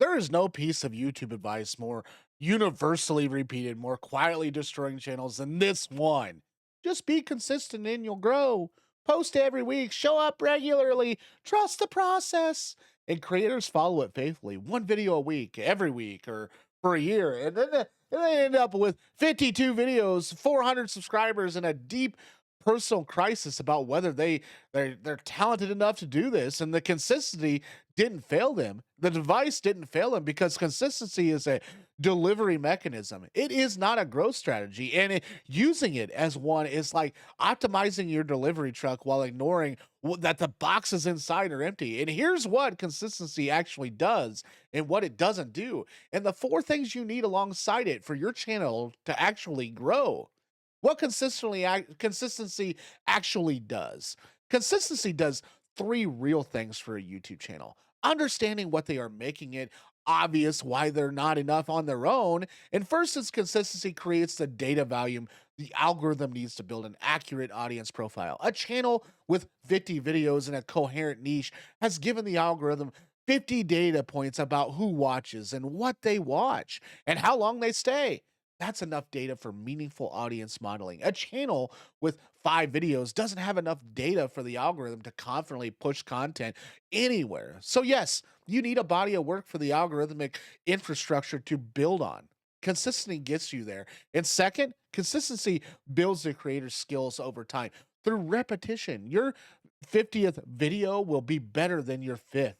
There is no piece of YouTube advice more universally repeated, more quietly destroying channels than this one. Just be consistent and you'll grow. Post every week, show up regularly, trust the process. And creators follow it faithfully. One video a week, every week, or for a year. And then they end up with 52 videos, 400 subscribers, and a deep personal crisis about whether they're talented enough to do this. And the consistency didn't fail them. The device didn't fail them because consistency is a delivery mechanism. It is not a growth strategy. And using it as one is like optimizing your delivery truck while ignoring that the boxes inside are empty. And here's what consistency actually does and what it doesn't do. And the four things you need alongside it for your channel to actually grow. What consistency actually does. Consistency does three real things for a YouTube channel. Understanding what they are making it obvious why they're not enough on their own. And first, is consistency creates the data volume the algorithm needs to build an accurate audience profile. A channel with 50 videos in a coherent niche has given the algorithm 50 data points about who watches and what they watch and how long they stay. That's enough data for meaningful audience modeling. A channel with 5 videos doesn't have enough data for the algorithm to confidently push content anywhere. So, yes, you need a body of work for the algorithmic infrastructure to build on. Consistency gets you there. And second, consistency builds the creator's skills over time through repetition. Your 50th video will be better than your fifth.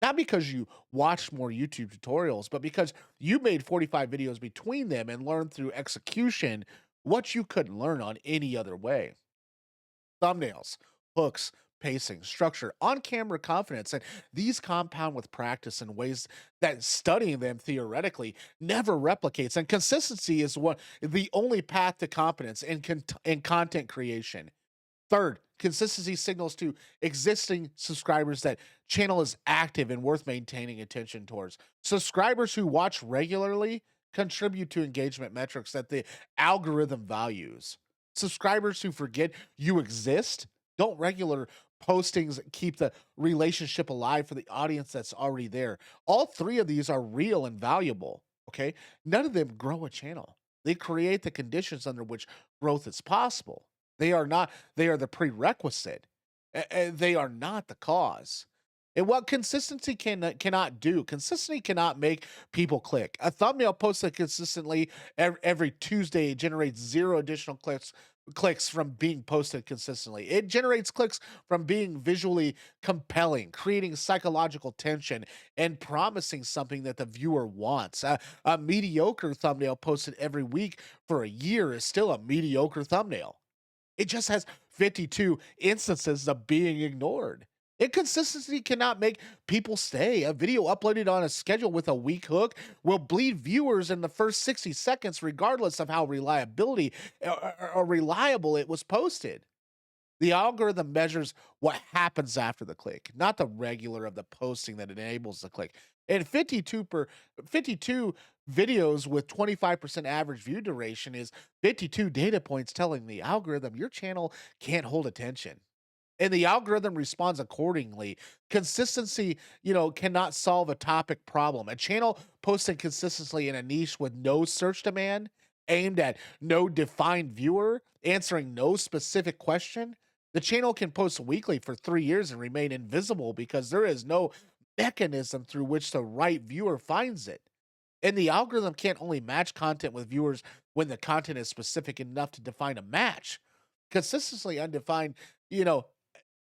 Not because you watched more YouTube tutorials, but because you made 45 videos between them and learned through execution what you couldn't learn on any other way. Thumbnails, hooks, pacing, structure, on camera confidence, and these compound with practice in ways that studying them theoretically never replicates. And consistency is what the only path to competence in content creation. Third, consistency signals to existing subscribers that channel is active and worth maintaining attention towards. Subscribers who watch regularly contribute to engagement metrics that the algorithm values. Subscribers who forget you exist don't regular postings keep the relationship alive for the audience that's already there. All three of these are real and valuable. Okay. None of them grow a channel. They create the conditions under which growth is possible. They are not, they are the prerequisite. They are not the cause. And what consistency cannot do, consistency cannot make people click. A thumbnail posted consistently every Tuesday generates zero additional clicks from being posted consistently. It generates clicks from being visually compelling, creating psychological tension, and promising something that the viewer wants. A mediocre thumbnail posted every week for a year is still a mediocre thumbnail. It just has 52 instances of being ignored. Inconsistency cannot make people stay. A video uploaded on a schedule with a weak hook will bleed viewers in the first 60 seconds, regardless of how reliable it was posted. The algorithm measures what happens after the click, not the regular of the posting that enables the click. And 52 videos with 25% average view duration is 52 data points telling the algorithm your channel can't hold attention. And the algorithm responds accordingly. Consistency, cannot solve a topic problem. A channel posting consistently in a niche with no search demand, aimed at no defined viewer, answering no specific question. The channel can post weekly for 3 years and remain invisible because there is no mechanism through which the right viewer finds it. And the algorithm can't only match content with viewers when the content is specific enough to define a match. Consistently undefined, you know,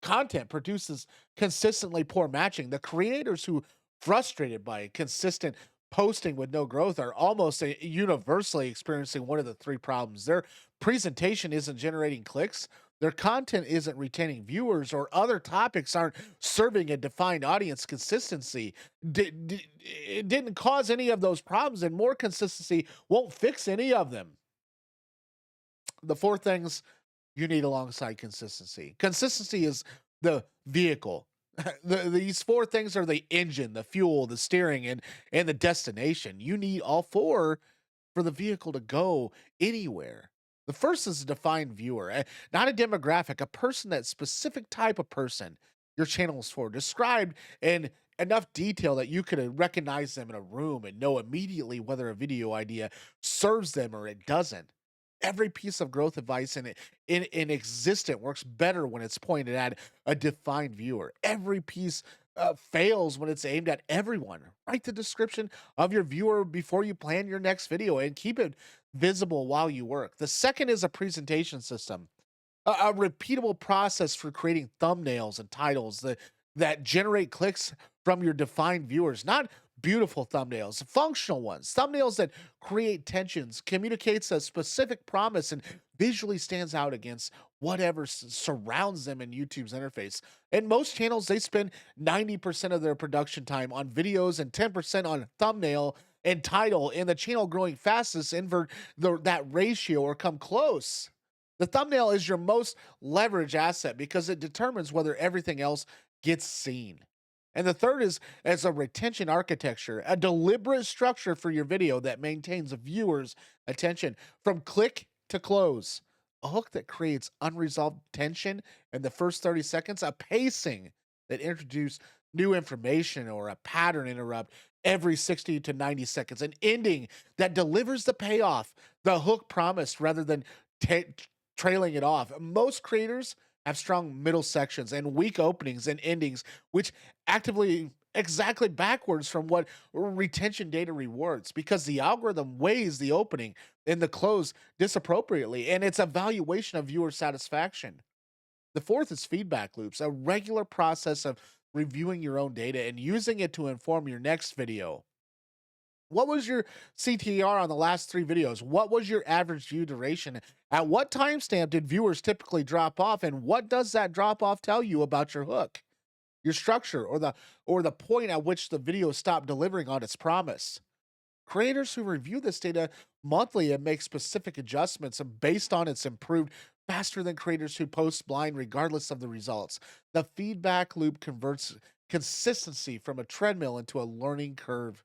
content produces consistently poor matching. The creators who frustrated by consistent posting with no growth are almost universally experiencing one of the three problems. Their presentation isn't generating clicks, their content isn't retaining viewers, or other topics aren't serving a defined audience. Consistency it didn't cause any of those problems, and more consistency won't fix any of them. The four things you need alongside consistency. Consistency is the vehicle. These four things are the engine, the fuel, the steering, and the destination. You need all four for the vehicle to go anywhere. The first is a defined viewer, not a demographic, a person, that specific type of person your channel is for, described in enough detail that you could recognize them in a room and know immediately whether a video idea serves them or it doesn't. Every piece of growth advice in existent works better when it's pointed at a defined viewer. Every piece fails when it's aimed at everyone. Write the description of your viewer before you plan your next video and keep it visible while you work. The second is a presentation system, a repeatable process for creating thumbnails and titles that generate clicks from your defined viewers, not beautiful thumbnails, functional ones, thumbnails that create tensions, communicates a specific promise, and visually stands out against whatever surrounds them in YouTube's interface. And most channels, they spend 90% of their production time on videos and 10% on thumbnail and title, and the channel growing fastest invert that ratio or come close. The thumbnail is your most leverage asset because it determines whether everything else gets seen. And the third is as a retention architecture, a deliberate structure for your video that maintains a viewer's attention from click to close. A hook that creates unresolved tension in the first 30 seconds, a pacing that introduces new information or a pattern interrupt every 60 to 90 seconds, an ending that delivers the payoff the hook promised rather than ta trailing it off. Most creators have strong middle sections and weak openings and endings, which actively exactly backwards from what retention data rewards because the algorithm weighs the opening and the close disappropriately, and it's a valuation of viewer satisfaction. The fourth is feedback loops, a regular process of reviewing your own data and using it to inform your next video. What was your CTR on the last 3 videos? What was your average view duration? At what timestamp did viewers typically drop off? And what does that drop off tell you about your hook, your structure, or the point at which the video stopped delivering on its promise? Creators who review this data monthly and make specific adjustments based on its improved faster than creators who post blind regardless of the results. The feedback loop converts consistency from a treadmill into a learning curve,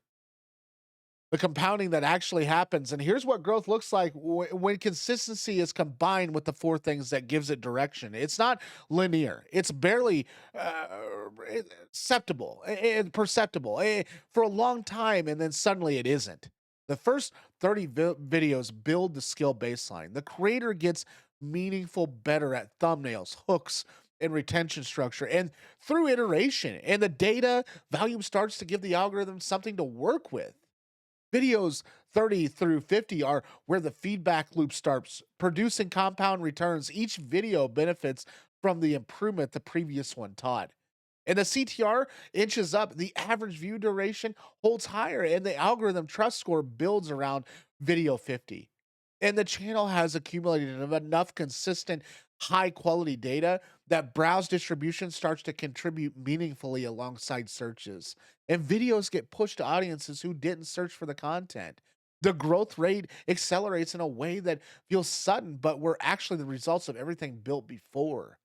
the compounding that actually happens. And here's what growth looks like when consistency is combined with the 4 things that gives it direction. It's not linear. It's barely acceptable and perceptible for a long time, and then suddenly it isn't. The first 30 videos build the skill baseline. The creator gets meaningful better at thumbnails, hooks, and retention structure, and through iteration, and the data volume starts to give the algorithm something to work with. Videos 30 through 50 are where the feedback loop starts, producing compound returns. Each video benefits from the improvement the previous one taught. And the CTR inches up, the average view duration holds higher, and the algorithm trust score builds around video 50. And the channel has accumulated enough consistent, high quality data that browse distribution starts to contribute meaningfully alongside searches. And videos get pushed to audiences who didn't search for the content. The growth rate accelerates in a way that feels sudden, but were actually the results of everything built before.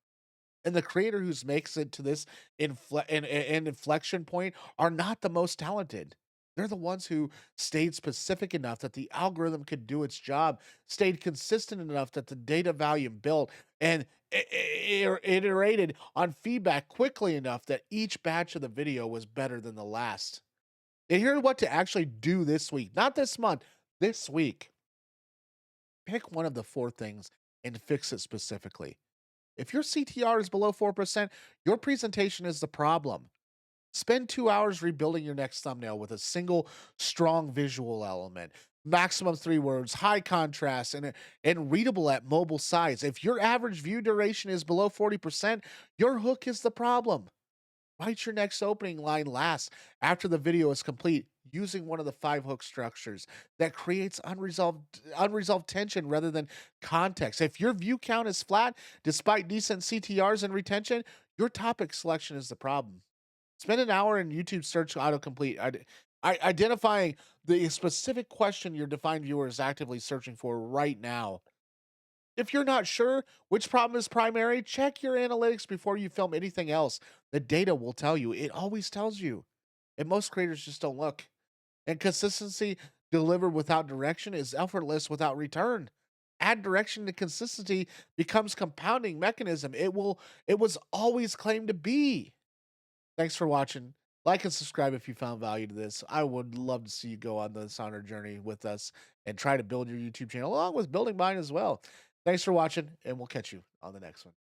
And the creator who makes it to this inflection point are not the most talented. They're the ones who stayed specific enough that the algorithm could do its job, stayed consistent enough that the data volume built, and iterated on feedback quickly enough that each batch of the video was better than the last. And here's what to actually do this week, not this month, this week. Pick one of the 4 things and fix it specifically. If your CTR is below 4%, your presentation is the problem. Spend 2 hours rebuilding your next thumbnail with a single strong visual element. Maximum 3 words, high contrast, and readable at mobile size. If your average view duration is below 40%, your hook is the problem. Write your next opening line last after the video is complete using one of the 5 hook structures that creates unresolved tension rather than context. If your view count is flat despite decent CTRs and retention, your topic selection is the problem. Spend an hour in YouTube search autocomplete, identifying the specific question your defined viewer is actively searching for right now. If you're not sure which problem is primary, check your analytics before you film anything else. The data will tell you. It always tells you. And most creators just don't look. And consistency delivered without direction is effortless without return. Add direction to consistency becomes compounding mechanism. It was always claimed to be. Thanks for watching. Like and subscribe if you found value to this. I would love to see you go on this honor journey with us and try to build your YouTube channel along with building mine as well. Thanks for watching, and we'll catch you on the next one.